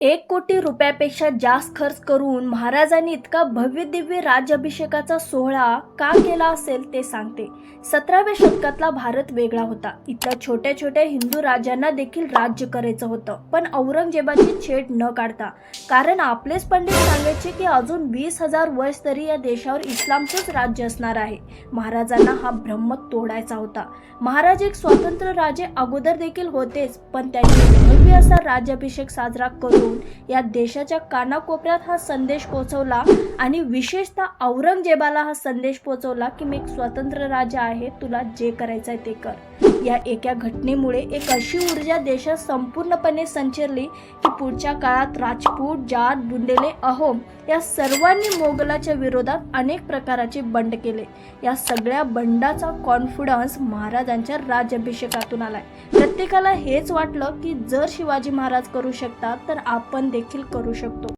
₹1 कोटी जास्त खर्च करून महाराजांनी इतका भव्य दिव्य राज्याभिषेकाचा सोहळा का केला असेल ते सांगते. 17व्या शतकातला भारत वेगळा होता. इथल्या छोट्या छोट्या हिंदू राजांना देखील राज्य करायचं होतं, पण औरंगजेबाची छेड न काढता. कारण आपलेच पंडित सांगायचे की अजून 20,000 वर्ष तरी या देशावर इस्लामचंच राज्य असणार आहे. महाराजांना हा भ्रम तोडायचा होता. महाराज एक स्वतंत्र राजे अगोदर देखील होतेच, पण त्यांनी भव्य असा राज्याभिषेक साजरा करून या देशाच्या कानाकोपऱ्यात हा संदेश पोहोचवला आणि विशेषतः औरंगजेबाला हा संदेश पोहोचवला की मी एक स्वतंत्र राजा आहे, तुला जे करायचंय ते कर. या एका घटनेमुळे एक अशी ऊर्जा देशात संपूर्णपणे संचरली की पुढच्या काळात राजपूत, जाट, बुंदेले, अहोम या सर्वांनी मोगलाच्या विरोधात अनेक प्रकारचे बंड केले. या सगळ्या बंडाचा कॉन्फिडन्स महाराजांच्या राज्याभिषेकातून आलाय. प्रत्येकाला हेच वाटलं की जर शिवाजी महाराज करू शकतात तर आपण देखील करू शकतो.